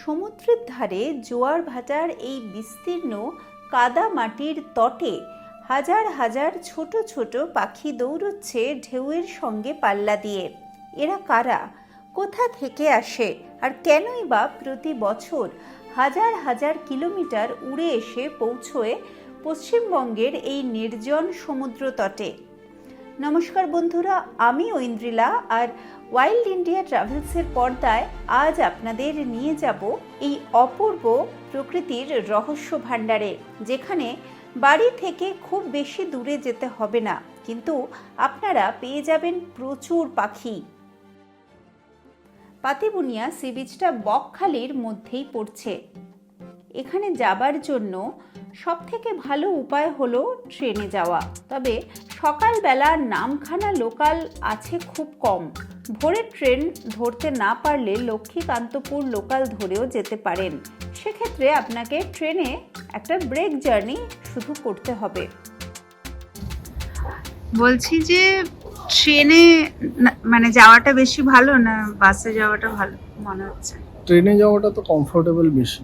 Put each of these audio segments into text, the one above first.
সমুদ্রের ধারে জোয়ার ভাটার এই বিস্তীর্ণ কাদা মাটির তটে হাজার হাজার ছোট ছোট পাখি দৌড়চ্ছে ঢেউয়ের সঙ্গে পাল্লা দিয়ে। এরা কারা, কোথা থেকে আসে, আর কেনই বা প্রতি বছর হাজার হাজার কিলোমিটার উড়ে এসে পৌঁছয় পশ্চিমবঙ্গের এই নির্জন সমুদ্র তটে? নমস্কার বন্ধুরা, আমি ঐন্দ্রিলা, আর ওয়াইল্ড ইন্ডিয়া ট্রাভেলসের পর্দায় আজ আপনাদের নিয়ে যাব এই অপূর্ব প্রকৃতির রহস্য ভাণ্ডারে, যেখানে বাড়ি থেকে খুব বেশি দূরে যেতে হবে না, কিন্তু আপনারা পেয়ে যাবেন প্রচুর পাখি। পাতিবুনিয়া সি বিচটা বকখালির মধ্যেই পড়ছে। এখানে যাবার জন্য সবথেকে ভালো উপায় হলো ট্রেনে যাওয়া, তবে সকালবেলা নামখানা লোকাল আছে খুব কম। ভোরের ট্রেন ধরতে না পারলে লক্ষ্মীকান্তপুর লোকাল ধরেও যেতে পারেন। সেক্ষেত্রে আপনাকে ট্রেনে একটা ব্রেক জার্নি শুধু করতে হবে। বলছি যে ট্রেনে মানে যাওয়াটা বেশি ভালো না বাসে যাওয়াটা ভালো মনে হচ্ছে? ট্রেনে যাওয়াটা তো কমফোর্টেবল বেশি,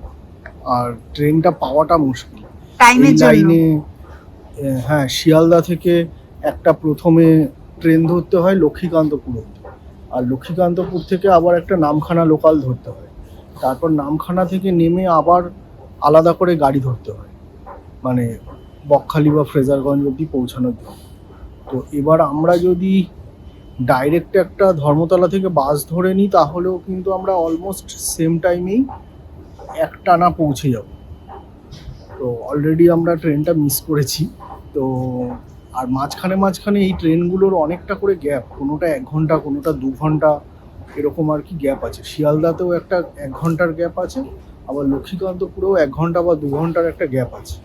আর ট্রেনটা পাওয়াটা মুশকিল টাইমের জন্য। লাইনে। হ্যাঁ, শিয়ালদা থেকে একটা প্রথমে ট্রেন ধরতে হয় লক্ষ্মীকান্তপুর অবধি, আর লক্ষ্মীকান্তপুর থেকে আবার একটা নামখানা লোকাল ধরতে হয়। তারপর নামখানা থেকে নেমে আবার আলাদা করে গাড়ি ধরতে হয়, মানে বকখালি বা ফ্রেজারগঞ্জ অবধি পৌঁছানোর জন্য। তো এবার আমরা যদি ডাইরেক্ট একটা ধর্মতলা থেকে বাস ধরে নিই, তাহলেও কিন্তু আমরা অলমোস্ট সেম টাইমেই একটানা পৌঁছে যাব। তো অলরেডি আমরা ট্রেনটা মিস করেছি। তো আর মাঝখানে এই ট্রেনগুলোর অনেকটা করে গ্যাপ, কোনোটা 1 ঘন্টা, কোনোটা 2 ঘন্টা, এরকম আর কি গ্যাপ আছে। শিয়ালদাতেও একটা 1 ঘন্টার গ্যাপ আছে, আবার লক্ষ্মীকান্তপুরেও 1 ঘন্টা বা 2 ঘন্টার একটা গ্যাপ আছে।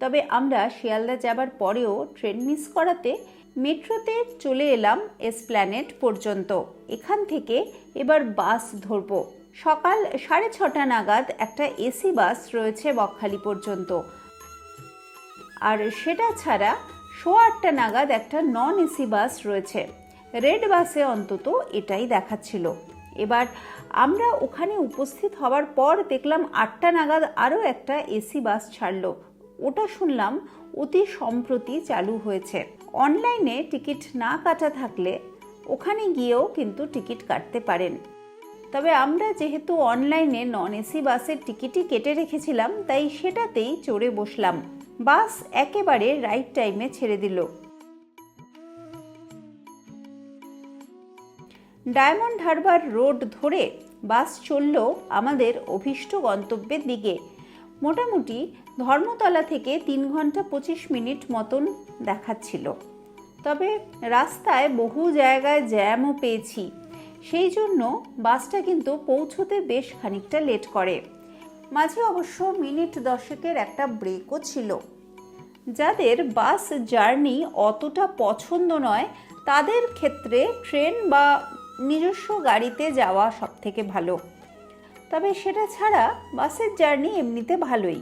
তবে আমরা শিয়ালদা যাবার পরেও ট্রেন মিস করাতে মেট্রোতে চলে এলাম এসপ্ল্যানেড পর্যন্ত। এখান থেকে এবার বাস ধরব। সকাল 6:30 নাগাদ একটা এসি বাস রয়েছে বকখালি পর্যন্ত, আর সেটা ছাড়া 8:15 নাগাদ একটা নন এসি বাস রয়েছে। রেড বাসে অন্তত এটাই দেখাচ্ছিল। এবার আমরা ওখানে উপস্থিত হওয়ার পর দেখলাম 8টা নাগাদ আরও একটা এসি বাস ছাড়লো। ওটা শুনলাম অতি সম্প্রতি চালু হয়েছে। অনলাইনে টিকিট না কাটা থাকলে ওখানে গিয়েও কিন্তু টিকিট কাটতে পারেন। তবে আমরা যেহেতু অনলাইনে নন এসি বাসের টিকিটই কেটে রেখেছিলাম, তাই সেটাতেই চড়ে বসলাম। বাস একেবারে রাইট টাইমে ছেড়ে দিল। ডায়মন্ড হারবার রোড ধরে বাস চলল আমাদের অভীষ্ট গন্তব্যের দিকে। মোটামুটি ধর্মতলা থেকে 3 ঘন্টা 25 মিনিট মতন দেখাচ্ছিল। তবে রাস্তায় বহু জায়গায় জ্যামও পেয়েছি, সেই জন্য বাসটা কিন্তু পৌঁছতে বেশ খানিকটা লেট করে। মাঝে অবশ্য মিনিট 10-এর একটা ব্রেকও ছিল। যাদের বাস জার্নি অতটা পছন্দ নয়, তাদের ক্ষেত্রে ট্রেন বা নিজস্ব গাড়িতে যাওয়া সবথেকে ভালো। তবে সেটা ছাড়া বাসের জার্নি এমনিতে ভালোই।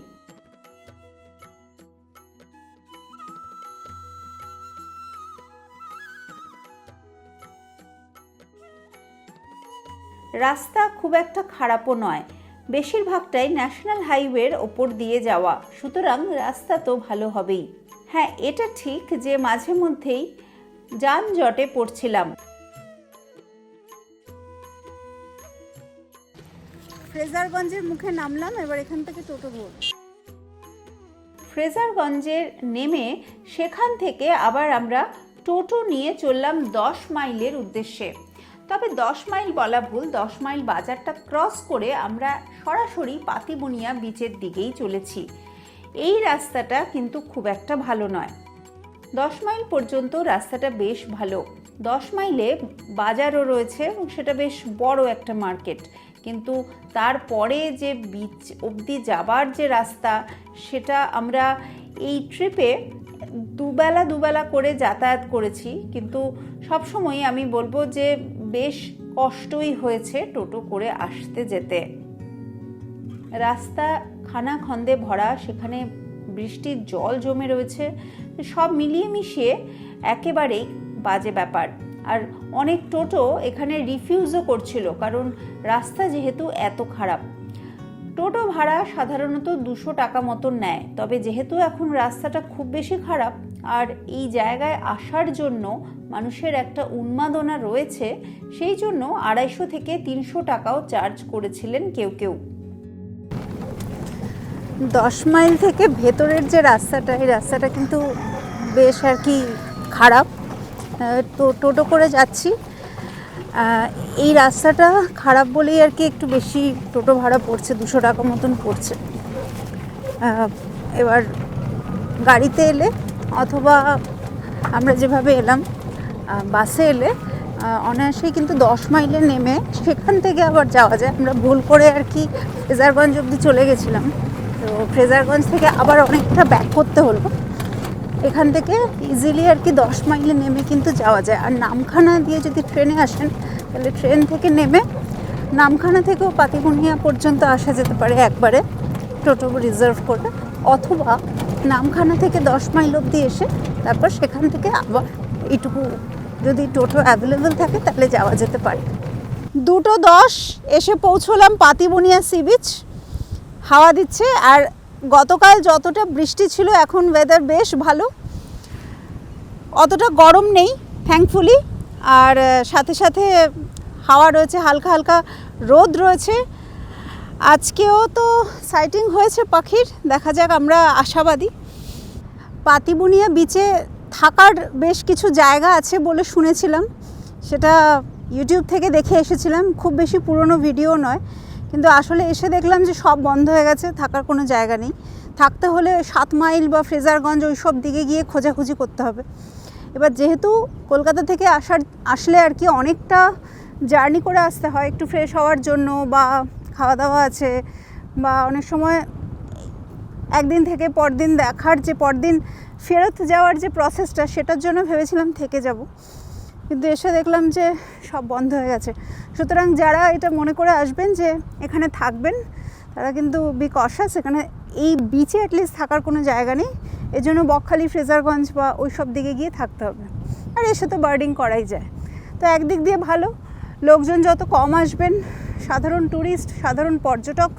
রাস্তা খুব একটা খারাপও নয়, বেশিরভাগটাই ন্যাশনাল হাইওয়ের ওপর দিয়ে যাওয়া, সুতরাং রাস্তা তো ভালো হবেই। হ্যাঁ, এটা ঠিক যে মাঝে মধ্যেই যানজটে পড়ছিলাম। ফ্রেজারগঞ্জের মুখে নামলাম, এবার এখান থেকে টোটো ধরব। ফ্রেজারগঞ্জের নেমে সেখান থেকে আবার আমরা টোটো নিয়ে চললাম 10 মাইলের উদ্দেশ্যে। তবে 10 মাইল বলা ভুল, 10 মাইল বাজারটা ক্রস করে আমরা সরাসরি পাতিবুনিয়া বিচের দিকেই চলেছি। এই রাস্তাটা কিন্তু খুব একটা ভালো নয়। 10 মাইল পর্যন্ত রাস্তাটা বেশ ভালো। 10 মাইলে বাজারও রয়েছে এবং সেটা বেশ বড় একটা মার্কেট, কিন্তু তারপরে যে বিচ অবধি যাবার যে রাস্তা, সেটা আমরা এই ট্রিপে দুবেলা করে যাতায়াত করেছি, কিন্তু সবসময় আমি বলবো যে বেশ কষ্টই হয়েছে টোটো করে আসতে যেতে। রাস্তা খানাখন্দে ভরা, সেখানে বৃষ্টির জল জমে রয়েছে, সব মিলিয়ে মিশিয়ে একেবারেই বাজে ব্যাপার। আর অনেক টোটো এখানে রিফিউজও করছিল, কারণ রাস্তা যেহেতু এত খারাপ। টোটো ভাড়া সাধারণত 200 টাকা মতন নেয়, তবে যেহেতু এখন রাস্তাটা খুব বেশি খারাপ আর এই জায়গায় আসার জন্য মানুষের একটা উন্মাদনা রয়েছে, সেই জন্য 250 থেকে 300 টাকাও চার্জ করেছিলেন কেউ কেউ। 10 মাইল থেকে ভেতরের যে রাস্তাটা, এই রাস্তাটা কিন্তু বেশ আর কি খারাপ। তো টোটো করে যাচ্ছি, এই রাস্তাটা খারাপ বলেই আর কি একটু বেশি টোটো ভাড়া পড়ছে, 200 টাকা মতন পড়ছে। এবার গাড়িতে এলে অথবা আমরা যেভাবে এলাম বাসে এলে অনায়াসেই কিন্তু 10 মাইলে নেমে সেখান থেকে আবার যাওয়া যায়। আমরা ভুল করে আর কি ফ্রেজারগঞ্জ অবধি চলে গেছিলাম, তো ফ্রেজারগঞ্জ থেকে আবার অনেকটা ব্যাক করতে হলো। এখান থেকে ইজিলি আর কি 10 মাইলে নেমে কিন্তু যাওয়া যায়। আর নামখানা দিয়ে যদি ট্রেনে আসেন তাহলে ট্রেন থেকে নেমে নামখানা থেকেও পাতিবুনিয়া পর্যন্ত আসা যেতে পারে একবারে টোটো রিজার্ভ করে, অথবা নামখানা থেকে 10 মাইল অবধি এসে তারপর সেখান থেকে আবার এইটুকু যদি টোটো অ্যাভেলেবেল থাকে তাহলে যাওয়া যেতে পারে। 2:10 এসে পৌঁছলাম পাতিবুনিয়া সি বিচ। হাওয়া দিচ্ছে, আর গতকাল যতটা বৃষ্টি ছিল এখন ওয়েদার বেশ ভালো, অতটা গরম নেই থ্যাঙ্কফুলি। আর সাথে সাথে হাওয়া রয়েছে, হালকা হালকা রোদ রয়েছে। আজকেও তো সাইটিং হয়েছে পাখির, দেখা যাক, আমরা আশাবাদী। পাতিবুনিয়া বিচে থাকার বেশ কিছু জায়গা আছে বলে শুনেছিলাম, সেটা ইউটিউব থেকে দেখে এসেছিলাম, খুব বেশি পুরনো ভিডিও নয়, কিন্তু আসলে এসে দেখলাম যে সব বন্ধ হয়ে গেছে, থাকার কোনো জায়গা নেই। থাকতে হলে 7 মাইল বা ফ্রেজারগঞ্জ ওই সব দিকে গিয়ে খোঁজাখুঁজি করতে হবে। এবার যেহেতু কলকাতা থেকে আসলে আর কি অনেকটা জার্নি করে আসতে হয় একটু ফ্রেশ হওয়ার জন্য, বা খাওয়া দাওয়া আছে, বা অনেক সময় একদিন থেকে পরদিন দেখার যে পরদিন ফেরত যাওয়ার যে প্রসেসটা, সেটার জন্য ভেবেছিলাম থেকে যাব, কিন্তু এসে দেখলাম যে সব বন্ধ হয়ে গেছে। সুতরাং যারা এটা মনে করে আসবেন যে এখানে থাকবেন, তারা কিন্তু বি কশাস। এখানে এই বিচে অ্যাটলিস্ট থাকার কোনো জায়গা নেই, এজন্য বকখালি, ফ্রেজারগঞ্জ বা ওই সব দিকে গিয়ে থাকতে হবে। আর এসে তো বার্ডিং করাই যায়, তো একদিক দিয়ে ভালো। লোকজন যত কম আসবেন, সাধারণ ট্যুরিস্ট, সাধারণ পর্যটক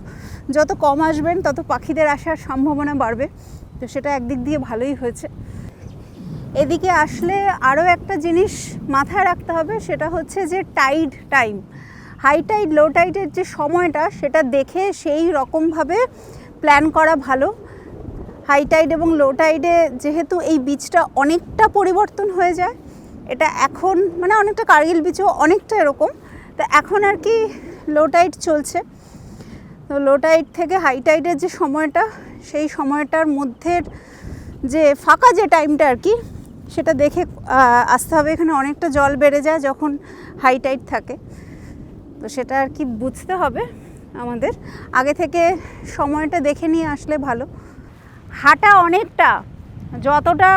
যত কম আসবেন, তত পাখিদের আসার সম্ভাবনা বাড়বে, তো সেটা একদিক দিয়ে ভালোই হয়েছে। এদিকে আসলে আরও একটা জিনিস মাথায় রাখতে হবে, সেটা হচ্ছে যে টাইড টাইম, হাই টাইড লো টাইডের যে সময়টা, সেটা দেখে সেই রকমভাবে প্ল্যান করা ভালো। হাই টাইড এবং লো টাইডে যেহেতু এই বিচটা অনেকটা পরিবর্তন হয়ে যায়, এটা এখন মানে অনেকটা কার্গিল বিচও অনেকটা এরকম, তো এখন আর কি লো টাইড চলছে। তো লো টাইড থেকে হাই টাইডের যে সময়টা, সেই সময়টার মধ্যে যে ফাঁকা যে টাইমটা আর কি, সেটা দেখে আসতে হবে। এখানে অনেকটা জল বেড়ে যায় যখন হাই টাইড থাকে, তো সেটা আর কি বুঝতে হবে আমাদের, আগে থেকে সময়টা দেখে নিয়ে আসলে ভালো। হাঁটা অনেকটা, যতটা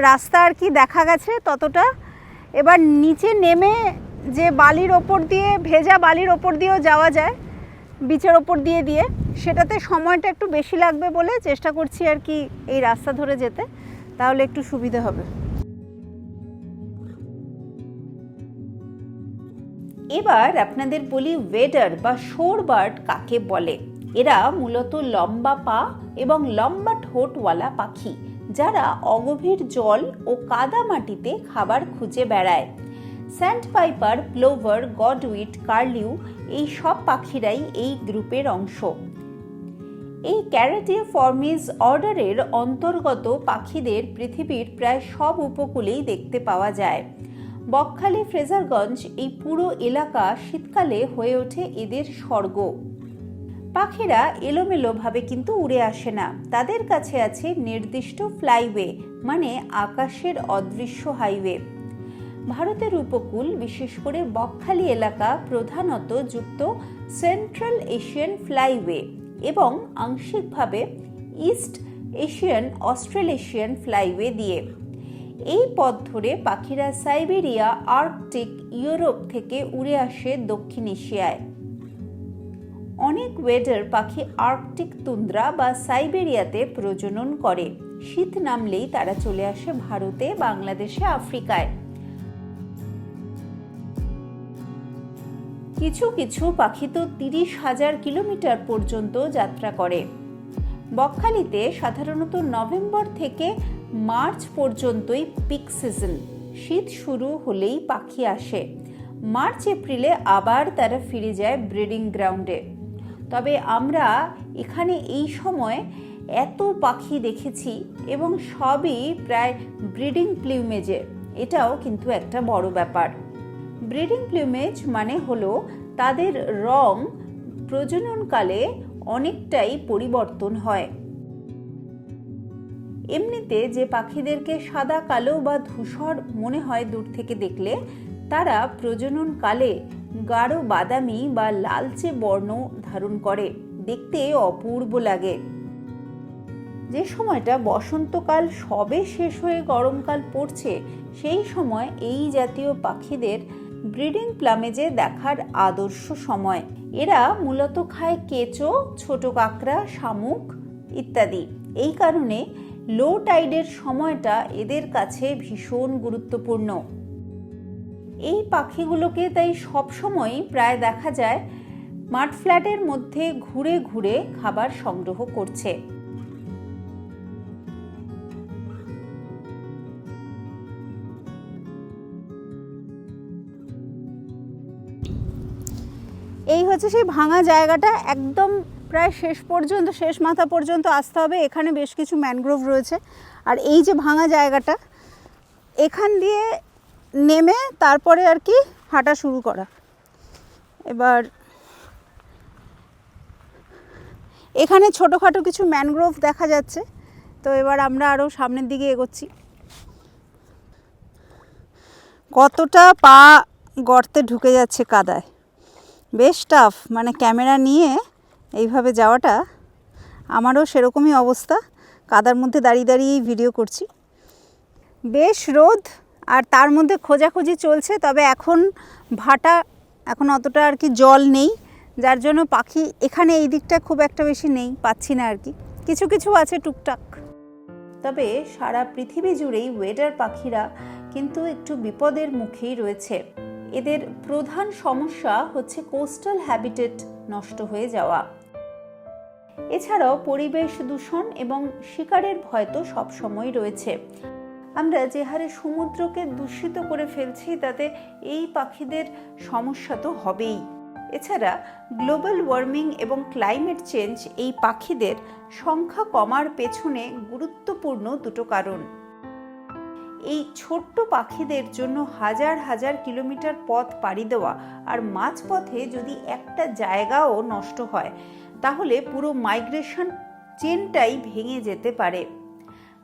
রাস্তা আর কি দেখা গেছে ততটা। এবার নিচে নেমে যে বালির ওপর দিয়ে, ভেজা বালির ওপর দিয়েও যাওয়া যায়, বিচের ওপর দিয়ে দিয়ে, সেটাতে সময়টা একটু বেশি লাগবে বলে চেষ্টা করছি আর কি এই রাস্তা ধরে যেতে, তাহলে একটু সুবিধা হবে। এবার আপনাদের বলি ওয়েডার বা শোর বার্ড কাকে বলে। এরা মূলত লম্বা পা এবং লম্বা ঠোঁটওয়ালা পাখি, যারা অগভীর জল ও কাদা মাটিতে খাবার খুঁজে বেড়ায়। স্যান্ড পাইপার, প্লোভার, গডউইট, কার্লিউ, এই সব পাখিরাই এই গ্রুপের অংশ। এই ক্যারাটিফর্মিস অর্ডারের অন্তর্গত পাখিদের পৃথিবীর প্রায় সব উপকূলেই দেখতে পাওয়া যায়। বকখালি, ফ্রেজারগঞ্জ, এই পুরো এলাকা শীতকালে হয়ে ওঠে এদের স্বর্গ। পাখিরা এলোমেলোভাবে কিন্তু উড়ে আসে না, তাদের কাছে আছে নির্দিষ্ট ফ্লাইওয়ে, মানে আকাশের অদৃশ্য হাইওয়ে। ভারতের উপকূল, বিশেষ করে বকখালি এলাকা, প্রধানত যুক্ত সেন্ট্রাল এশিয়ান ফ্লাইওয়ে এবং আংশিকভাবে ইস্ট এশিয়ান অস্ট্রেলেশিয়ান ফ্লাইওয়ে দিয়ে। এই পথ ধরে পাখিরা সাইবেরিয়া, আর্কটিক, ইউরোপ থেকে উড়ে আসে দক্ষিণ এশিয়ায়। অনেক ওয়েডার পাখি আর্কটিক তুন্দ্রা বা সাইবেরিয়াতে প্রজনন করে। শীত নামলেই তারা চলে আসে ভারতে, বাংলাদেশে, আফ্রিকায়। কিছু কিছু পাখি তো 30,000 কিলোমিটার পর্যন্ত যাত্রা করে। বকখালিতে সাধারণত নভেম্বর থেকে মার্চ পর্যন্তই পিক সিজন। শীত শুরু হলেই পাখি আসে। মার্চ এপ্রিলে আবার তারা ফিরে যায় ব্রিডিং গ্রাউন্ডে। তবে আমরা এখানে এই সময় এত পাখি দেখেছি এবং সবই প্রায় ব্রিডিং প্লিউমেজের। এটাও কিন্তু একটা বড় ব্যাপার। ব্রিডিং প্লিউমেজ মানে হলো তাদের রং প্রজননকালে অনেকটাই পরিবর্তন হয়। এমনিতে যে পাখিদেরকে সাদা কালো বা ধূসর মনে হয় দূর থেকে দেখলে, তারা প্রজননকালে গাঢ় বাদামি বা লালচে বর্ণ ধারণ করে। দেখতে অপূর্ব লাগে। যে সময়টা বসন্তকাল সবে শেষ হয়ে গরমকাল পড়ছে, সেই সময় এই জাতীয় পাখিদের ব্রিডিং প্লামেজে দেখার আদর্শ সময়। এরা মূলত খায় কেঁচো, ছোট কাঁকড়া, শামুক ইত্যাদি। এই কারণে লো টাইডের সময়টা এদের কাছে ভীষণ গুরুত্বপূর্ণ। এই পাখিগুলোকে তাই সবসময় প্রায় দেখা যায় মাড ফ্ল্যাটের মধ্যে ঘুরে ঘুরে খাবার সংগ্রহ করছে। এই হচ্ছে সেই ভাঙা জায়গাটা, একদম প্রায় শেষ মাথা পর্যন্ত আসতে হবে। এখানে বেশ কিছু ম্যানগ্রোভ রয়েছে। আর এই যে ভাঙা জায়গাটা, এখান দিয়ে নেমে তারপরে আর কি হাঁটা শুরু করা। এবার এখানে ছোটোখাটো কিছু ম্যানগ্রোভ দেখা যাচ্ছে। তো এবার আমরা আরও সামনের দিকে এগোচ্ছি। কতটা পা গর্তে ঢুকে যাচ্ছে কাদায়, বেশ টাফ। মানে ক্যামেরা নিয়ে এইভাবে যাওয়াটা, আমারও সেরকমই অবস্থা। কাদার মধ্যে দাঁড়িয়ে দাঁড়িয়েই ভিডিও করছি। বেশ রোদ, আর তার মধ্যে খোঁজাখুঁজি চলছে। তবে এখন ভাটা, এখন অতটা আর কি জল নেই, যার জন্য পাখি এখানে এই দিকটা খুব একটা বেশি নেই, পাচ্ছি না আর কি। কিছু কিছু আছে টুকটাক। তবে সারা পৃথিবী জুড়েই ওয়েডার পাখিরা কিন্তু একটু বিপদের মুখেই রয়েছে। এদের প্রধান সমস্যা হচ্ছে কোস্টাল হ্যাবিটেট নষ্ট হয়ে যাওয়া। এছাড়াও পরিবেশ দূষণ এবং শিকারের ভয় তো সবসময় রয়েছে। আমরা যে হারে সমুদ্রকে দূষিত করে ফেলছি, তাতে এই পাখিদের সমস্যা তো হবেই। এছাড়া গ্লোবাল ওয়ার্মিং এবং ক্লাইমেট চেঞ্জ এই পাখিদের সংখ্যা কমার পেছনে গুরুত্বপূর্ণ দুটো কারণ। এই ছোট্ট পাখিদের জন্য হাজার হাজার কিলোমিটার পথ পাড়ি দেওয়া, আর মাঝপথে যদি একটা জায়গাও নষ্ট হয়, তাহলে পুরো মাইগ্রেশন চেনটাই ভেঙে যেতে পারে।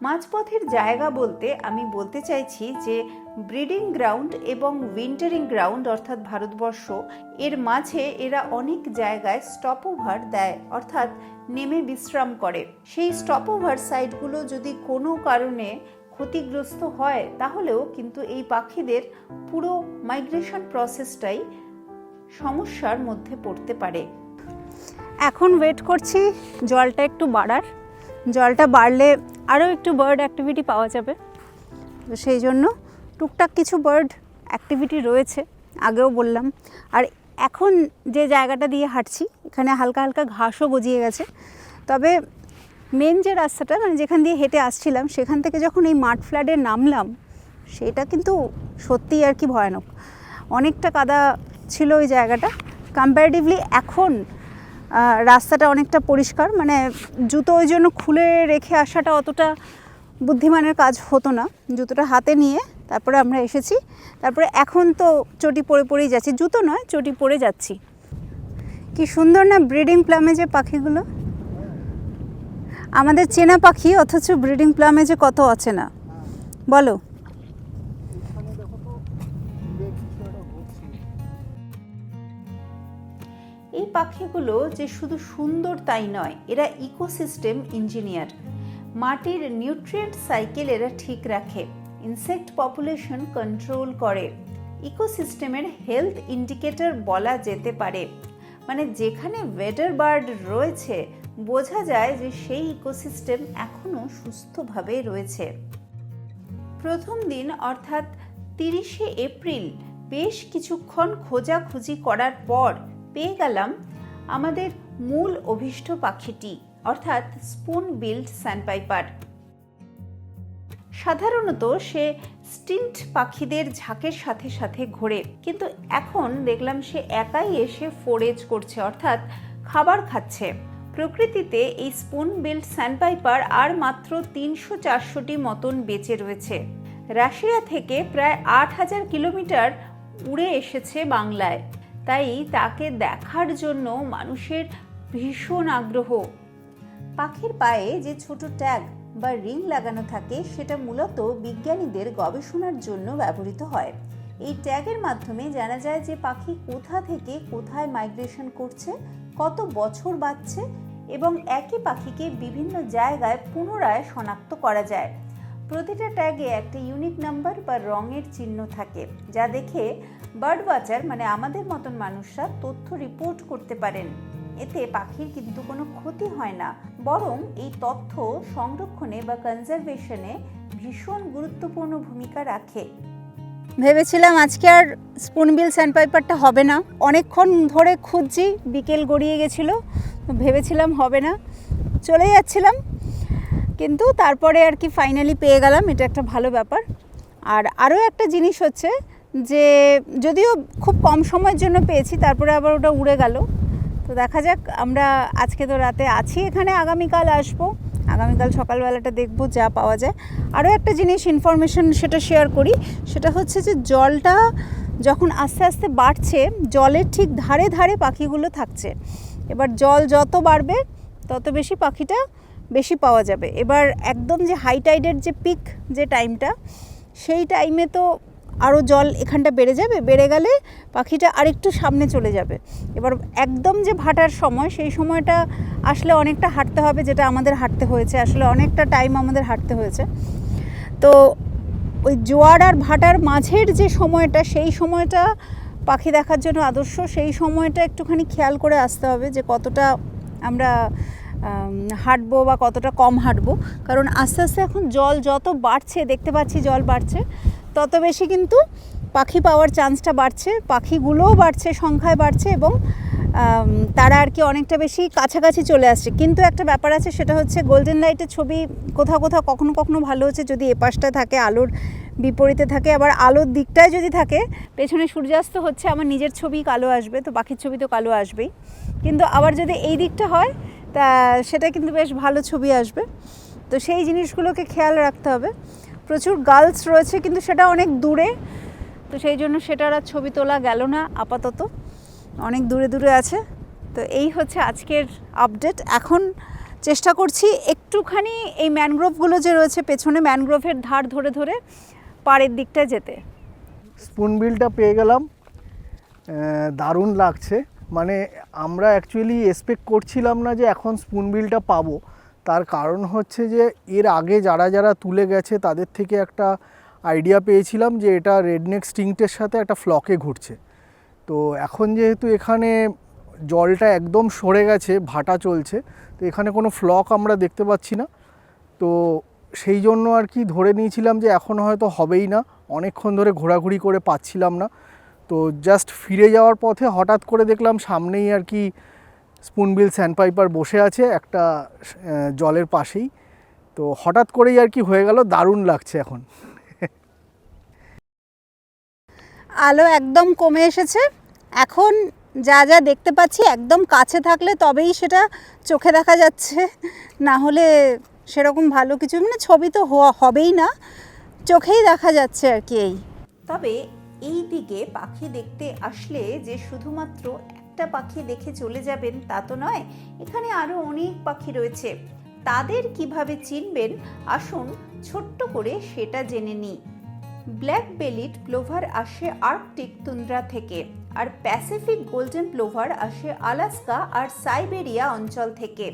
মাঝপথের জায়গা বলতে আমি বলতে চাইছি যে ব্রিডিং গ্রাউন্ড এবং উইন্টারিং গ্রাউন্ড, অর্থাৎ ভারতবর্ষ, এর মাঝে এরা অনেক জায়গায় স্টপ ওভার দেয়, অর্থাৎ নেমে বিশ্রাম করে। সেই স্টপ ওভার সাইটগুলো যদি কোনো কারণে ক্ষতিগ্রস্ত হয়, তাহলেও কিন্তু এই পাখিদের পুরো মাইগ্রেশন প্রসেসটাই সমস্যার মধ্যে পড়তে পারে। এখন ওয়েট করছি জলটা একটু বাড়ার। জলটা বাড়লে আরও একটু বার্ড অ্যাক্টিভিটি পাওয়া যাবে। তো সেই জন্য টুকটাক কিছু বার্ড অ্যাক্টিভিটি রয়েছে, আগেও বললাম। আর এখন যে জায়গাটা দিয়ে হাঁটছি, এখানে হালকা হালকা ঘাসও গজিয়ে গেছে। তবে মেন যে রাস্তাটা, মানে যেখান দিয়ে হেঁটে আসছিলাম, সেখান থেকে যখন এই মাড ফ্ল্যাটে নামলাম, সেটা কিন্তু সত্যিই আর কি ভয়ানক। অনেকটা কাদা ছিল ওই জায়গাটা। কম্প্যারেটিভলি এখন রাস্তাটা অনেকটা পরিষ্কার। মানে জুতো ওই জন্য খুলে রেখে আসাটা অতটা বুদ্ধিমানের কাজ হতো না। জুতোটা হাতে নিয়ে তারপরে আমরা এসেছি। তারপরে এখন তো চটি পরেই যাচ্ছি, জুতো নয়, চটি পরে যাচ্ছি। কি সুন্দর না ব্রিডিং প্লামেজে পাখিগুলো! আমাদের চেনা পাখি, অথচ ব্রিডিং প্লামেজে কত অচেনা বলো। এই পাখিগুলো যে শুধু সুন্দর তাই নয়, এরা ইকোসিস্টেম ইঞ্জিনিয়ার। মাটির নিউট্রিয়েন্ট সাইকেল এরা ঠিক রাখে, ইনসেক্ট পপুলেশন কন্ট্রোল করে, ইকোসিস্টেমের হেলথ ইন্ডিকেটর বলা যেতে পারে। মানে যেখানে ওয়েডার বার্ড রয়েছে, বোঝা যায় যে সেই ইকোসিস্টেম এখনো সুস্থভাবে রয়েছে। প্রথম দিন অর্থাৎ 30শে এপ্রিল বেশ কিছুক্ষণ খোঁজাখুঁজি করার পর পেয়ে গেলাম আমাদের মূল অভীষ্ট পাখিটি, অর্থাৎ স্পুন বিল্ড স্যান্ডপাইপার। সাধারণত সে স্টিন্ট পাখিদের ঝাঁকের সাথে সাথে ঘোরে, কিন্তু এখন দেখলাম সে একাই এসে ফোরেজ করছে, অর্থাৎ খাবার খাচ্ছে। প্রকৃতিতে এই স্পুন বিল্ড স্যান্ডপাইপার আর মাত্র 300-400টি মতন বেঁচে রয়েছে। রাশিয়া থেকে প্রায় 8000 কিলোমিটার উড়ে এসেছে বাংলায়, তাই তাকে দেখার জন্য মানুষের ভীষণ আগ্রহ। পাখির পায়ে যে ছোট ট্যাগ বা রিং লাগানো থাকে সেটা মূলত বিজ্ঞানীদের গবেষণার জন্য ব্যবহৃত হয়। এই ট্যাগের মাধ্যমে জানা যায় যে পাখি কোথা থেকে কোথায় মাইগ্রেশন করছে, কত বছর বাঁচছে এবং একই পাখিকে বিভিন্ন জায়গায় পুনরায় শনাক্ত করা যায়। প্রতিটা ট্যাগে একটা ইউনিক নাম্বার বা রঙের চিহ্ন থাকে, যা দেখে বার্ড ওয়াচার মানে আমাদের মতন মানুষরা তথ্য রিপোর্ট করতে পারেন। এতে পাখির কিন্তু কোনো ক্ষতি হয় না, বরং এই তথ্য সংরক্ষণে বা কনজারভেশনে ভীষণ গুরুত্বপূর্ণ ভূমিকা রাখে। ভেবেছিলাম আজকে আর স্পুনবিল স্যান্ডপাইপারটা হবে না, অনেকক্ষণ ধরে খুঁজছি, বিকেল গড়িয়ে গেছিলো, ভেবেছিলাম হবে না, চলে যাচ্ছিলাম, কিন্তু তারপরে আর কি ফাইনালি পেয়ে গেলাম, এটা একটা ভালো ব্যাপার। আর আরও একটা জিনিস হচ্ছে যে যদিও খুব কম সময়ের জন্য পেয়েছি, তারপরে আবার ওটা উড়ে গেল। তো দেখা যাক, আমরা আজকে তো রাতে আছি এখানে, আগামীকাল আসবো, আগামীকাল সকালবেলাটা দেখবো যা পাওয়া যায়। আরও একটা জিনিস ইনফরমেশন সেটা শেয়ার করি, সেটা হচ্ছে যে জলটা যখন আস্তে আস্তে বাড়ছে, জলের ঠিক ধারে ধারে পাখিগুলো থাকছে। এবার জল যত বাড়বে তত বেশি পাখিটা বেশি পাওয়া যাবে। এবার একদম যে হাই টাইডের যে পিক যে টাইমটা, সেই টাইমে তো আরও জল এখানটা বেড়ে যাবে, বেড়ে গেলে পাখিটা আরেকটু সামনে চলে যাবে। এবার একদম যে ভাটার সময়, সেই সময়টা আসলে অনেকটা হাঁটতে হবে, যেটা আমাদের হাঁটতে হয়েছে, আসলে অনেকটা টাইম আমাদের হাঁটতে হয়েছে। তো ওই জোয়ার আর ভাটার মাঝের যে সময়টা, সেই সময়টা পাখি দেখার জন্য আদর্শ। সেই সময়টা একটুখানি খেয়াল করে আসতে হবে যে কতটা আমরা হাঁটবো বা কতটা কম হাঁটবো, কারণ আস্তে আস্তে এখন জল যত বাড়ছে, দেখতে পাচ্ছি জল বাড়ছে, তত বেশি কিন্তু পাখি পাওয়ার চান্সটা বাড়ছে, পাখিগুলোও বাড়ছে, সংখ্যায় বাড়ছে, এবং তারা আর কি অনেকটা বেশি কাছাকাছি চলে আসছে। কিন্তু একটা ব্যাপার আছে, সেটা হচ্ছে গোল্ডেন লাইটের ছবি কোথাও কোথাও কখনো কখনো ভালো হচ্ছে যদি এপাশটা থাকে, আলোর বিপরীতে থাকে, আবার আলোর দিকটায় যদি থাকে, পেছনে সূর্যাস্ত হচ্ছে, আমার নিজের ছবি কালো আসবে, তো পাখির ছবি তো কালো আসবেই, কিন্তু আবার যদি এই দিকটা হয় তা সেটা কিন্তু বেশ ভালো ছবি আসবে। তো সেই জিনিসগুলোকে খেয়াল রাখতে হবে। প্রচুর গার্লস রয়েছে, কিন্তু সেটা অনেক দূরে, তো সেই জন্য সেটার আর ছবি তোলা গেল না আপাতত, অনেক দূরে দূরে আছে। তো এই হচ্ছে আজকের আপডেট। এখন চেষ্টা করছি একটুখানি এই ম্যানগ্রোভগুলো যে রয়েছে পেছনে, ম্যানগ্রোভের ধার ধরে ধরে পাড়ের দিকটা যেতে। স্পুনবিলটা পেয়ে গেলাম, দারুণ লাগছে। মানে আমরা অ্যাকচুয়ালি এক্সপেক্ট করছিলাম না যে এখন স্পুনবিলটা পাবো। তার কারণ হচ্ছে যে এর আগে যারা যারা তুলে গেছে তাদের থেকে একটা আইডিয়া পেয়েছিলাম যে এটা রেডনেক স্টিংটের সাথে একটা ফ্লকে ঘুরছে। তো এখন যেহেতু এখানে জলটা একদম সরে গেছে, ভাটা চলছে, তো এখানে কোনো ফ্লক আমরা দেখতে পাচ্ছি না। তো সেই জন্য আর কি ধরে নিয়েছিলাম যে এখন হয়তো হবেই না, অনেকক্ষণ ধরে ঘোরাঘুরি করে পাচ্ছিলাম না। তো জাস্ট ফিরে যাওয়ার পথে হঠাৎ করে দেখলাম সামনেই আর কি স্পুনবিল স্যান্ডপাইপার বসে আছে একটা জলের পাশেই। তো হঠাৎ করেই আর কি হয়ে গেল, দারুণ লাগছে এখন। আলো একদম কমে এসেছে, এখন যা যা দেখতে পাচ্ছি একদম কাছে থাকলে তবেই সেটা চোখে দেখা যাচ্ছে, না হলে সেরকম ভালো কিছু মানে ছবি তো হবেই না, চোখেই দেখা যাচ্ছে আর কি। তবে এই দিকে পাখি দেখতে আসলে যে শুধুমাত্র একটা পাখি দেখে চলে যাবেন তা তো নয়, এখানে আরও অনেক পাখি রয়েছে। তাদের কিভাবে চিনবেন, আসুন ছোট্ট করে সেটা জেনে নিই। ব্ল্যাক বেলিড প্লোভার আসে আর্কটিক তুন্দ্রা থেকে, আর প্যাসিফিক গোল্ডেন প্লোভার আসে আলাস্কা আর সাইবেরিয়া অঞ্চল থেকে।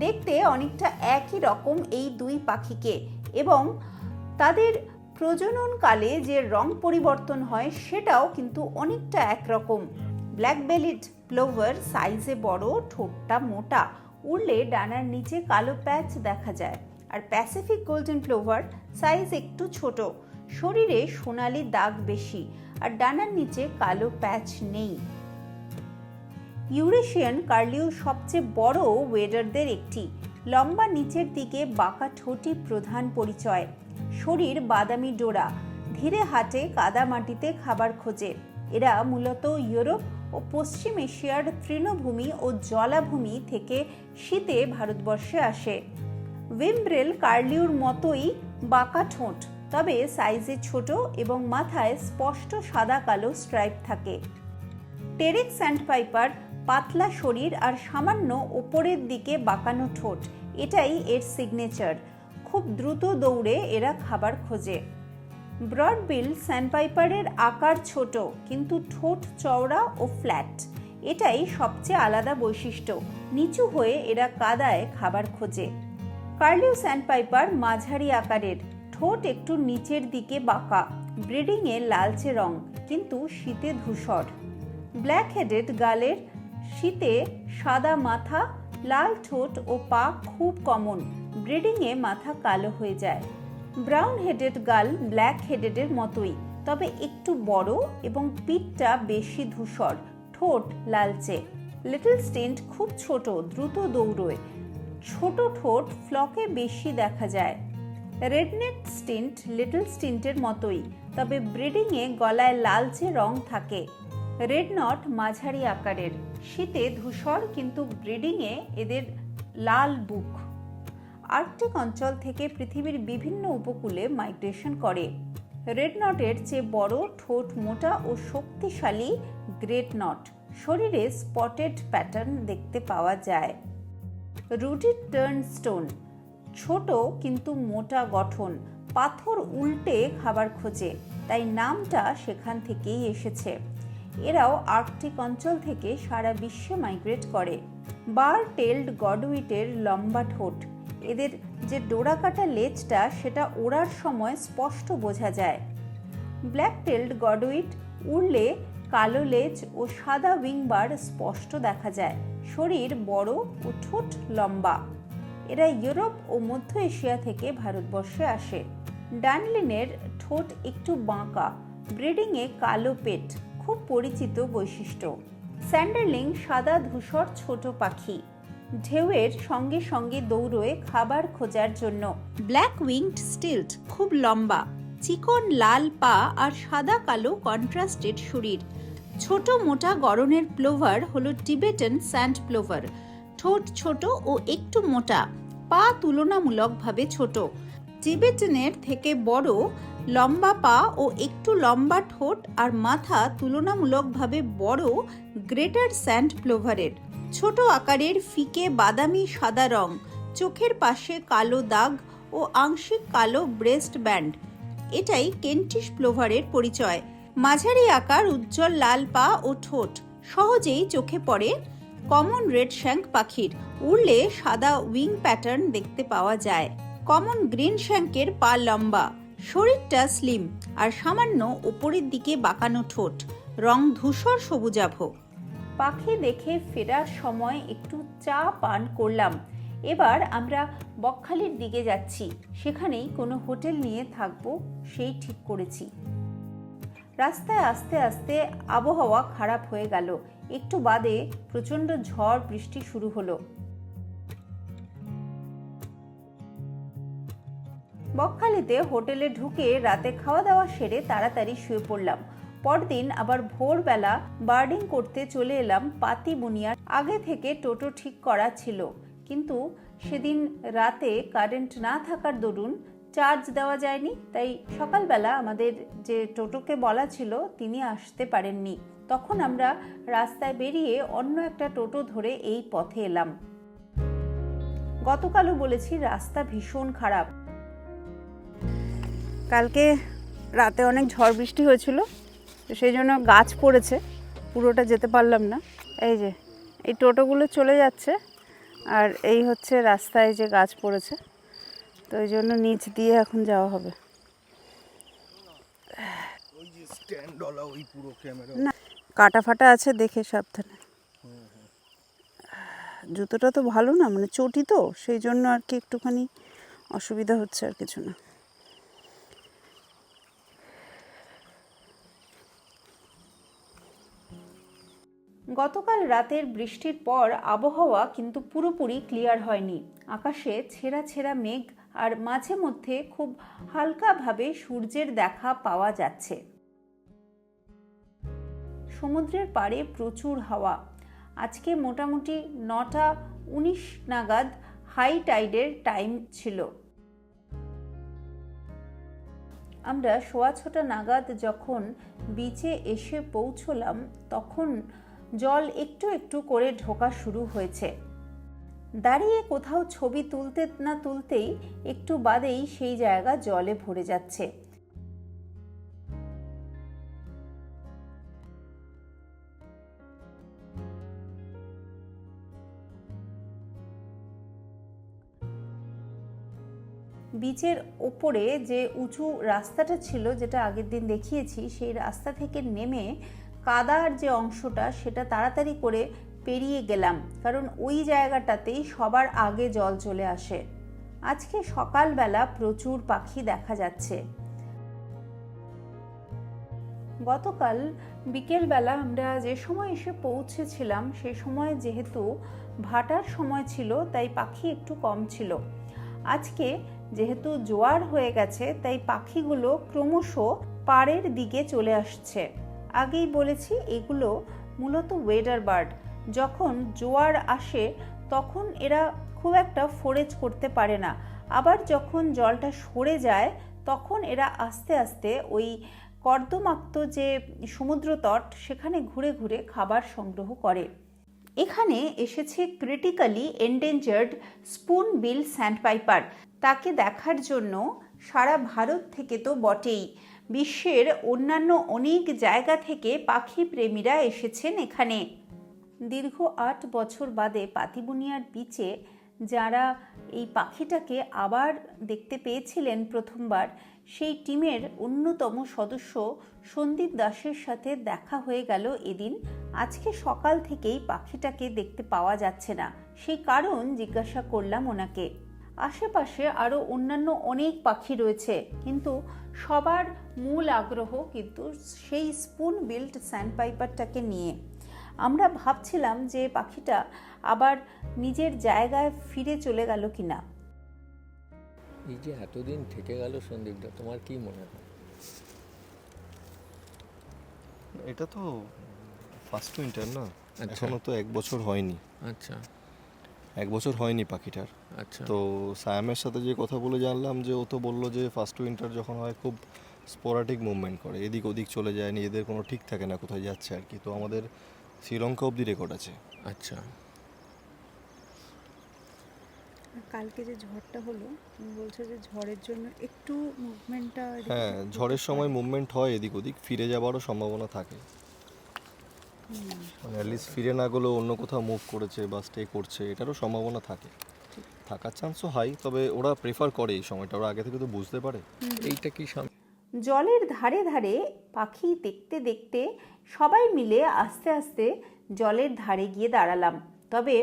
দেখতে অনেকটা একই রকম এই দুই পাখিকে, এবং তাদের প্রজননকালে যে রং পরিবর্তন হয় সেটাও কিন্তু অনেকটা একরকম। ব্ল্যাক বেলিড প্লোভার সাইজে বড়, ঠোঁটটা মোটা, উড়লে ডানার নিচে কালো প্যাচ দেখা যায়। আর প্যাসিফিক গোল্ডেন প্লোভার সাইজ একটু ছোট, শরীরে সোনালি দাগ বেশি আর ডানার নিচে কালো প্যাচ নেই। ইউরেশিয়ান কার্লিউ সবচেয়ে বড় ওয়েডারদের একটি। লম্বা নিচের দিকে বাঁকা ঠোঁটই প্রধান পরিচয়। শরীর বাদামি ডোরা, ধীরে হাঁটে, কাদা মাটিতে খাবার খোঁজে। এরা মূলত ইউরোপ ও পশ্চিম এশিয়ার তৃণভূমি ও জলাভূমি থেকে শীতে ভারতবর্ষে আসে। উইমব্রেল কার্লিউর মতোই বাঁকা ঠোঁট, তবে সাইজে ছোট এবং মাথায় স্পষ্ট সাদা কালো স্ট্রাইপ থাকে। টেরেক স্যান্ডপাইপার পাতলা শরীর আর সামান্য ওপরের দিকে বাঁকানো ঠোঁট, এটাই এর সিগনেচার। খুব দ্রুত দৌড়ে এরা খাবার খোঁজে। ব্রডবিল স্যান্ডপাইপারের আকার ছোট কিন্তু ঠোঁট চওড়া ও ফ্ল্যাট, এটাই সবচেয়ে আলাদা বৈশিষ্ট্য। নিচু হয়ে এরা কাদায় খাবার খোঁজে। কার্লিউ স্যান্ডপাইপার মাঝারি আকারের, ঠোঁট একটু নিচের দিকে বাঁকা, ব্রিডিংয়ে লালচে রং কিন্তু শীতে ধূসর। ব্ল্যাক হেডেড গালের, শীতে সাদা মাথা, লাল ঠোঁট ও পা খুব কমন, ব্রিডিংয়ে মাথা কালো হয়ে যায়। ব্রাউন হেডেড গাল ব্ল্যাক হেডেডের মতোই, তবে একটু বড় এবং পিঠটা বেশি ধূসর, ঠোঁট লালচে। লিটল স্টিন্ট খুব ছোট, দ্রুত দৌড়োয়। ছোট ঠোঁট ফ্লকে বেশি দেখা যায়। রেডনেক স্টিন্ট লিটল স্টিন্টের মতোই, তবে ব্রিডিংয়ে গলায় লালচে রং থাকে। রেড নট মাঝারি আকারের, শীতে ধূসর কিন্তু ব্রিডিংয়ে এদের লাল বুক। আর্কটিক অঞ্চল থেকে পৃথিবীর বিভিন্ন উপকূলে মাইগ্রেশন করে। রেড নটের চেয়ে বড়, ঠোঁট মোটা ও শক্তিশালী গ্রেট নট। শরীরে স্পটেড প্যাটার্ন দেখতে পাওয়া যায়। রুডেড টার্নস্টোন ছোট কিন্তু মোটা গঠন, পাথর উল্টে খাবার খোঁজে, তাই নামটা সেখান থেকেই এসেছে। এরাও আর্কটিক অঞ্চল থেকে সারা বিশ্বে মাইগ্রেট করে। বার টেলড গডউইটের লম্বা ঠোঁট, এদের যে ডোরাকাটা লেজটা সেটা ওড়ার সময় স্পষ্ট বোঝা যায়। ব্ল্যাক টেলড গডউইট উড়লে কালো লেজ ও সাদা উইং বার স্পষ্ট দেখা যায়। শরীর বড় ও ঠোঁট লম্বা। এরা ইউরোপ ও মধ্য এশিয়া থেকে ভারতবর্ষে আসে। ডানলিনের ঠোঁট একটু বাঁকা, ব্রিডিংয়ে কালো পেট, খুব পরিচিত বৈশিষ্ট্য। স্যান্ডারলিং সাদা ধূসর ছোট পাখি, ঢেউয়ের সঙ্গে সঙ্গে দৌড়োয় খাবার খোঁজার জন্য। ব্ল্যাক উইংড স্টিল্ট খুব লম্বা, চিকন লাল পা আর সাদা কালো কন্ট্রাস্টেড শরীর। ছোট মোটা গড়নের প্লোভার হলো টিবেটান স্যান্ড প্লোভার। ঠোঁট ছোট ও একটু মোটা, পা তুলনামূলকভাবে ছোট। টিবেটানের থেকে বড়, লম্বা পা ও একটু লম্বা ঠোঁট আর মাথা তুলনামূলকভাবে বড় গ্রেটার স্যান্ড প্লোভারের। ছোট আকারের, ফিকে বাদামি সাদা রং, চোখের পাশে কালো দাগ ও আংশিক কালো ব্রেস্ট ব্যান্ড, এটাই কেন্টিশ প্লোভারের পরিচয়। মাঝারি আকার, উজ্জ্বল লাল পা ও ঠোঁট, সহজেই চোখে পড়ে। কমন রেড শ্যাঙ্ক পাখির, উড়লে সাদা উইং প্যাটার্ন দেখতে পাওয়া যায়। কমন গ্রিন শ্যাঙ্কের পা লম্বা, শরীরটা স্লিম আর সামান্য ওপরের দিকে বাঁকানো ঠোঁট, রং ধূসর সবুজাভ। পাখি দেখে ফেরার সময় একটু চা পান করলাম। এবার আমরা বকখালির দিকে যাচ্ছি, সেখানেই কোনো হোটেল নিয়ে থাকবো সেই ঠিক করেছি। রাস্তায় আস্তে আস্তে আবহাওয়া খারাপ হয়ে গেল। একটু বাদে প্রচণ্ড ঝড় বৃষ্টি শুরু হলো। বকখালিতে হোটেলে ঢুকে রাতে খাওয়া দাওয়া সেরে তাড়াতাড়ি শুয়ে পড়লাম। পরদিন আবার ভোরবেলা বার্ডিং করতে চলে এলাম পাতিবুনিয়ার। আগে থেকে টোটো ঠিক করা ছিল, কিন্তু সেদিন রাতে কারেন্ট না থাকার দরুন চার্জ দেওয়া যায়নি, তাই সকালবেলা আমাদের যে টোটোকে বলা ছিল তিনি আসতে পারেননি। তখন আমরা রাস্তায় বেরিয়ে অন্য একটা টোটো ধরে এই পথে এলাম। গতকালও বলেছি রাস্তা ভীষণ খারাপ। কালকে রাতে অনেক ঝড় বৃষ্টি হয়েছিল, তো সেই জন্য গাছ পড়েছে, পুরোটা যেতে পারলাম না। এই যে এই টোটোগুলো চলে যাচ্ছে আর এই হচ্ছে রাস্তায় যে গাছ পড়েছে, তো এই জন্য নিচ দিয়ে এখন যাওয়া হবে। না, কাটা ফাটা আছে, দেখে সাবধানে। জুতোটা তো ভালো না, মানে চটি তো, সেই জন্য আর কি একটুখানি অসুবিধা হচ্ছে, আর কিছু না। গতকাল রাতের বৃষ্টির পর আবহাওয়া কিন্তু পুরোপুরি ক্লিয়ার হয়নি। আকাশে ছেঁড়া ছেঁড়া মেঘ আর মাঝে মধ্যে খুব হালকাভাবে সূর্যের দেখা পাওয়া যাচ্ছে। সমুদ্রের পাড়ে প্রচুর হাওয়া। আজকে মোটামুটি 9:19 নাগাদ হাই টাইডের টাইম ছিল। আমরা 6:15 নাগাদ যখন বিচে এসে পৌঁছলাম তখন জল একটু একটু করে ঢোকা শুরু হয়েছে। দাঁড়িয়ে কোথাও ছবি তুলতে না তুলতেই একটু বাদেই সেই জায়গা জলে ভরে যাচ্ছে। বিচের ওপরে যে উঁচু রাস্তাটা ছিল, যেটা আগের দিন দেখিয়েছি, সেই রাস্তা থেকে নেমে কাদার যে অংশটা সেটা তাড়াতাড়ি করে পেরিয়ে গেলাম, কারণ ওই জায়গাটাতেই সবার আগে জল চলে আসে। আজকে সকালবেলা প্রচুর পাখি দেখা যাচ্ছে। গতকাল বিকেলবেলা আমরা যে সময় এসে পৌঁছেছিলাম সেই সময় যেহেতু ভাটার সময় ছিল তাই পাখি একটু কম ছিল। আজকে যেহেতু জোয়ার হয়ে গেছে তাই পাখিগুলো ক্রমশ পাড়ের দিকে চলে আসছে। আগেই বলেছি এগুলো মূলত ওয়েডার বার্ড। যখন জোয়ার আসে তখন এরা খুব একটা ফোরেজ করতে পারে না, আবার যখন জলটা সরে যায় তখন এরা আস্তে আস্তে ওই কর্দমাক্ত যে সমুদ্র তট সেখানে ঘুরে ঘুরে খাবার সংগ্রহ করে। এখানে এসেছে ক্রিটিক্যালি এন্ডেঞ্জার্ড স্পুন বিল স্যান্ডপাইপার। তাকে দেখার জন্য সারা ভারত থেকে তো বটেই, বিশ্বের অন্যান্য অনেক জায়গা থেকে পাখি প্রেমীরা এসেছেন এখানে। দীর্ঘ 8 বছর বাদে পাতিবুনিয়ার বিচে যারা এই পাখিটাকে আবার দেখতে পেয়েছিলেন প্রথমবার, সেই টিমের অন্যতম সদস্য সন্দীপ দাসের সাথে দেখা হয়ে গেল এদিন। আজকে সকাল থেকেই পাখিটাকে দেখতে পাওয়া যাচ্ছে না, সেই কারণ জিজ্ঞাসা করলাম ওনাকে। আশেপাশে আরও অন্যান্য অনেক পাখি রয়েছে, কিন্তু সবার মূল আগ্রহ কিন্তু সেই স্পুন বিল্ড স্যান্ডপাইপারটাকে নিয়ে। আমরা ভাবছিলাম যে পাখিটা আবার নিজের জায়গায় ফিরে চলে গেল কিনা। এই যে এতদিন থেকে গেল সন্দীপদা, তোমার কি মনে হয়? এটা তো ফার্স্ট উইন্টার না, আচ্ছা। এখনো তো 1 বছর হয়নি। আচ্ছা 1 বছর হয়নি পাখিটার। আচ্ছা। তো সায়ামের সাথে যে কথা বলে জানলাম যে ও তো বললো যে ফার্স্ট উইন্টার যখন হয় খুব স্পোরাটিক মুভমেন্ট করে, এদিক ওদিক চলে যায়, নিজেদের কোনো ঠিক থাকে না কোথায় যাচ্ছে আর কি। তো আমাদের শ্রীলঙ্কা অবধি রেকর্ড আছে। আচ্ছা কালকে যে ঝড়টা হলো, তুমি বলছো যে ঝড়ের জন্য একটু মুভমেন্টটা। হ্যাঁ, ঝড়ের সময় মুভমেন্ট হয় এদিক ওদিক, ফিরে যাবারও সম্ভাবনা থাকে। মানে অ্যাটলিস্ট ফিরে না গেলেও অন্য কোথাও মুভ করেছে বা স্টে করছে, এটারও সম্ভাবনা থাকে, থাকার চান্সও হাই। তবে ওরা প্রেফার করে এই সময়টা, ওরা আগে থেকে তো বুঝতে পারে। এইটা কি জলের ধারে ধারে পাখি দেখতে দেখতে সবাই মিলে আস্তে আস্তে জলের ধারে গিয়ে দাঁড়ালাম। তবে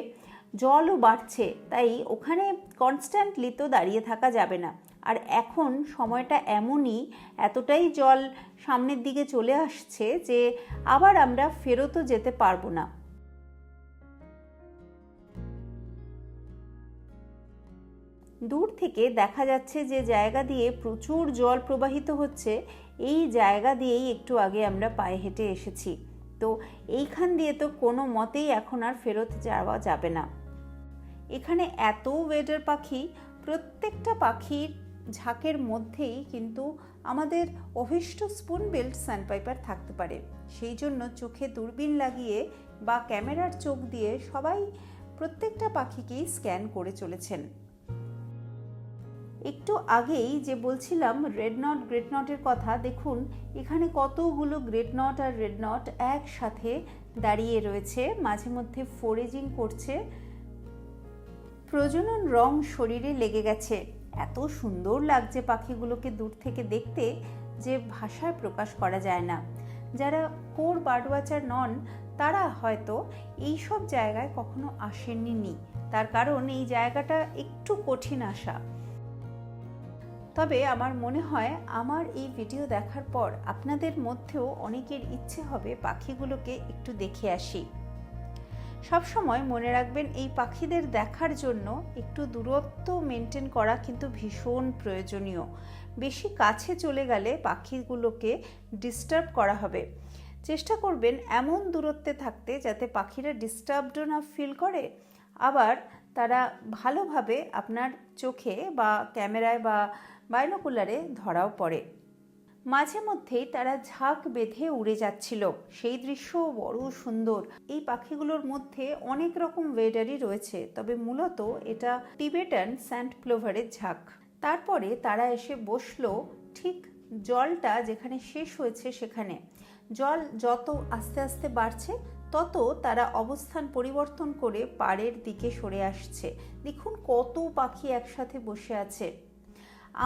জলও বাড়ছে, তাই ওখানে কনস্ট্যান্টলি তো দাঁড়িয়ে থাকা যাবে না। আর এখন সময়টা এমনই, এতটাই জল সামনের দিকে চলে আসছে যে আবার আমরা ফেরতও যেতে পারবো না। দূর থেকে দেখা যাচ্ছে যে জায়গা দিয়ে প্রচুর জল প্রবাহিত হচ্ছে, এই জায়গা দিয়েই একটু আগে আমরা পায়ে হেঁটে এসেছি। তো এইখান দিয়ে তো কোনো মতেই এখন আর ফেরত যাওয়া যাবে না। এখানে এত ওয়েডার পাখি, প্রত্যেকটা পাখির ঝাঁকের মধ্যেই কিন্তু আমাদের অভীষ্ট স্পুন বিল্ড স্যান্ডপাইপার থাকতে পারে। সেই জন্য চোখে দূরবীন লাগিয়ে বা ক্যামেরার চোখ দিয়ে সবাই প্রত্যেকটা পাখিকেই স্ক্যান করে চলেছেন। একটু আগেই যে বলছিলাম রেড নট গ্রেট নটের কথা, দেখুন এখানে কতগুলো গ্রেট নট আর রেড নট একসাথে দাঁড়িয়ে রয়েছে, মাঝে মধ্যে ফোরেজিং করছে। প্রজনন রং শরীরে লেগে গেছে, এত সুন্দর লাগছে পাখিগুলোকে দূর থেকে দেখতে যে ভাষায় প্রকাশ করা যায় না। যারা কোর বার্ড ওয়াচার নন তারা হয়তো এই সব জায়গায় কখনো আসেননি, তার কারণ এই জায়গাটা একটু কঠিন আসা। তবে আমার মনে হয় আমার এই ভিডিও দেখার পর আপনাদের মধ্যেও অনেকের ইচ্ছে হবে পাখিগুলোকে একটু দেখে আসি। সবসময় মনে রাখবেন এই পাখিদের দেখার জন্য একটু দূরত্ব মেনটেন করা কিন্তু ভীষণ প্রয়োজনীয়। বেশি কাছে চলে গেলে পাখিগুলোকে ডিস্টার্ব করা হবে। চেষ্টা করবেন এমন দূরত্বে থাকতে যাতে পাখিরা ডিস্টার্বডও না ফিল করে, আবার তারা ভালোভাবে আপনার চোখে বা ক্যামেরায় বা বাইনোকুলারে ধরাও পড়ে। মাঝে মধ্যেই তারা ঝাঁক বেঁধে উড়ে যাচ্ছিল, সেই দৃশ্য বড় সুন্দর। এই পাখিগুলোর মধ্যে অনেক রকম ওয়েডারই রয়েছে, তবে মূলত এটা টিবেটান স্যান্ড প্লোভারের ঝাঁক। তারপরে তারা এসে বসলো ঠিক জলটা যেখানে শেষ হয়েছে সেখানে। জল যত আস্তে আস্তে বাড়ছে তত তারা অবস্থান পরিবর্তন করে পাড়ের দিকে সরে আসছে। দেখুন কত পাখি একসাথে বসে আছে।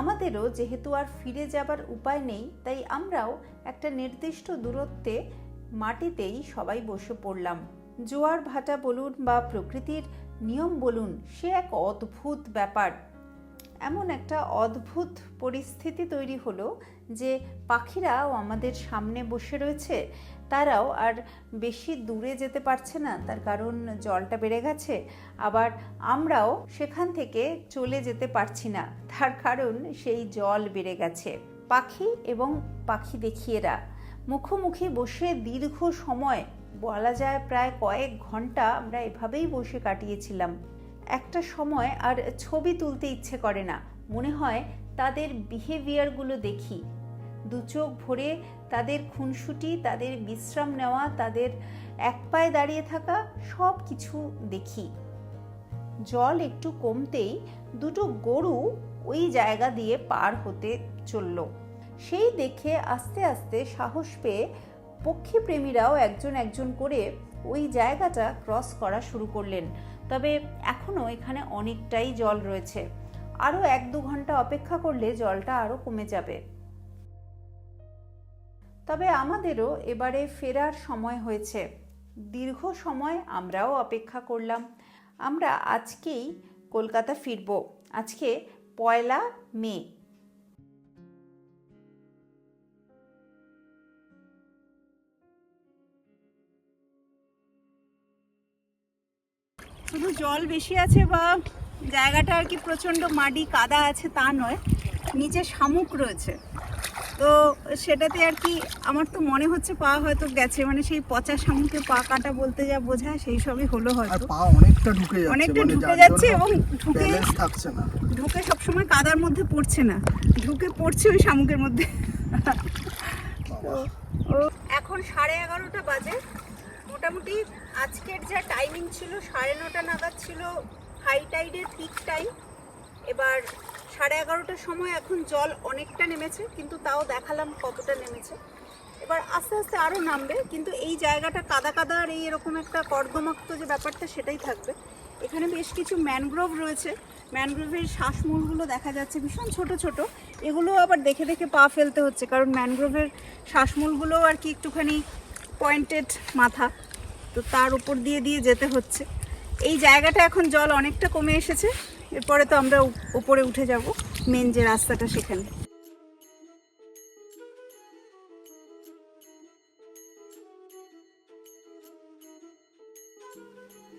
আমাদেরও যেহেতু আর ফিরে যাবার উপায় নেই, তাই আমরাও একটা নির্দিষ্ট দূরত্বে মাটিতেই সবাই বসে পড়লাম। জোয়ার ভাটা বলুন বা প্রকৃতির নিয়ম বলুন, সে এক অদ্ভুত ব্যাপার। এমন একটা অদ্ভুত পরিস্থিতি তৈরি হলো যে পাখিরাও আমাদের সামনে বসে রয়েছে, তারাও আর বেশি দূরে যেতে পারছে না, তার কারণ জলটা বেড়ে গেছে। আবার আমরাও সেখান থেকে চলে যেতে পারছি না, তার কারণ সেই জল বেড়ে গেছে। পাখি এবং পাখি দেখিয়েরা মুখোমুখি বসে দীর্ঘ সময়, বলা যায় প্রায় কয়েক ঘন্টা আমরা এভাবেই বসে কাটিয়েছিলাম। একটা সময় আর ছবি তুলতে ইচ্ছে করে না, মনে হয় তাদের বিহেভিয়ারগুলো দেখি, দু চোখ ভরে তাদের খুনসুটি, তাদের বিশ্রাম নেওয়া, তাদের এক পায়ে দাঁড়িয়ে থাকা, সব কিছু দেখি। জল একটু কমতেই দুটো গরু ওই জায়গা দিয়ে পার হতে চলল। সেই দেখে আস্তে আস্তে সাহস পেয়ে পক্ষীপ্রেমীরাও একজন একজন করে ওই জায়গাটা ক্রস করা শুরু করলেন। তবে এখনও এখানে অনেকটাই জল রয়েছে, আরও 1-2 ঘন্টা অপেক্ষা করলে জলটা আরও কমে যাবে। তবে আমাদেরও এবারে ফেরার সময় হয়েছে। দীর্ঘ সময় আমরাও অপেক্ষা করলাম। আমরা আজকেই কলকাতা ফিরব। আজকে 1 মে। শুধু জল বেশি আছে বা জায়গাটা আর কি প্রচণ্ড মাটি কাদা আছে তা নয়, নিচে শামুক রয়েছে। তো সেটাতে আর কি আমার তো মনে হচ্ছে পা হয়তো গেছে, মানে সেই পচা শামুকে পা কাটা বলতে যা বোঝায় সেই সবই হলো আর হয়তো। পা অনেকটা ঢুকে যাচ্ছে, অনেকটা মানে ঢুকে যার যাচ্ছে জন্য এবং ঢুকে ব্যালেন্স থাকছে না। ঢুকে সবসময় কাদার মধ্যে পড়ছে না, ঢুকে পড়ছে ওই শামুকের মধ্যে। তো এখন 11:30 বাজে। মোটামুটি আজকের যা টাইমিং ছিল 9:30 নাগাদ ছিল হাই টাইডের পিক টাইম। এবার 11:30টার সময় এখন জল অনেকটা নেমেছে, কিন্তু তাও দেখালাম কতটা নেমেছে। এবার আস্তে আস্তে আরও নামবে, কিন্তু এই জায়গাটা কাদা কাদা আর এই এরকম একটা কর্দমাক্ত যে ব্যাপারটা সেটাই থাকবে। এখানে বেশ কিছু ম্যানগ্রোভ রয়েছে, ম্যানগ্রোভের শ্বাসমূলগুলো দেখা যাচ্ছে ভীষণ ছোট ছোট। এগুলো আবার দেখে দেখে পা ফেলতে হচ্ছে, কারণ ম্যানগ্রোভের শ্বাসমূলগুলো আর কি একটুখানি পয়েন্টেড মাথা, তো তার উপর দিয়ে দিয়ে যেতে হচ্ছে। এই জায়গাটা এখন জল অনেকটা কমে এসেছে, এরপরে তো আমরা উপরে উঠে যাব মেন যে রাস্তাটা সেখানে।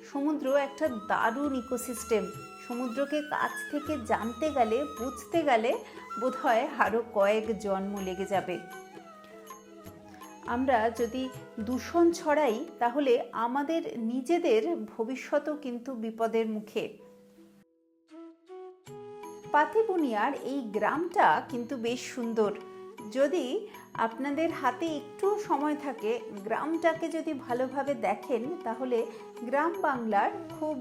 সমুদ্র একটা দারুণ ইকোসিস্টেম। সমুদ্রকে কাছ থেকে জানতে গেলে, বুঝতে গেলে বোধহয় আরও কয়েক জন্ম লেগে যাবে। আমরা যদি দূষণ ছড়াই তাহলে আমাদের নিজেদের ভবিষ্যতও কিন্তু বিপদের মুখে। পাতিবুনিয়ার এই গ্রামটা কিন্তু বেশ সুন্দর। যদি আপনাদের হাতে একটু সময় থাকে, গ্রামটাকে যদি ভালোভাবে দেখেন, তাহলে গ্রাম বাংলার খুব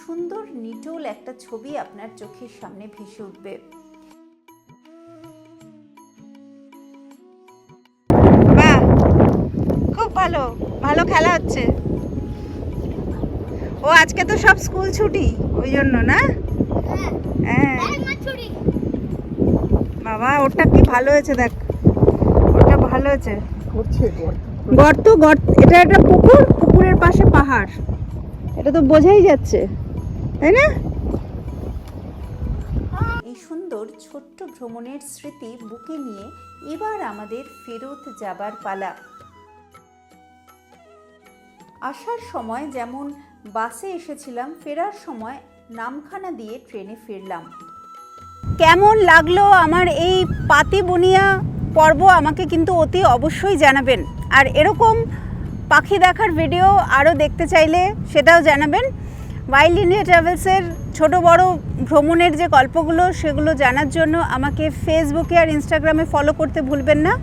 সুন্দর নিটোল একটা ছবি আপনার চোখের সামনে ভেসে উঠবে। বাহ, খুব ভালো ভালো খেলা হচ্ছে। ও আজকে তো সব স্কুল ছুটি, ওই জন্য না? হ্যাঁ বাবা, ওটা কি ভালো হয়েছে, দেখ ওটা ভালো হয়েছে। গর্ত গর্ত, এটা একটা পুকুর, পুকুরের পাশে পাহাড়, এটা তো বোঝাই যাচ্ছে, তাই না? এই সুন্দর ছোট্ট ভ্রমণের স্মৃতি বুকে নিয়ে এবার আমাদের ফেরত যাবার পালা। আসার সময় যেমন বাসে এসেছিলাম, ফেরার সময় নামখানা দিয়ে ট্রেনে ফিরলাম। কেমন লাগলো আমার এই পাতিবুনিয়া পর্ব আমাকে কিন্তু অতি অবশ্যই জানাবেন। আর এরকম পাখি দেখার ভিডিও আরও দেখতে চাইলে সেটাও জানাবেন। ওয়াইল্ড ইন্ডিয়া ট্রাভেলসের ছোট বড় ভ্রমণের যে গল্পগুলো সেগুলো জানার জন্য আমাকে ফেসবুকে আর ইনস্টাগ্রামে ফলো করতে ভুলবেন না।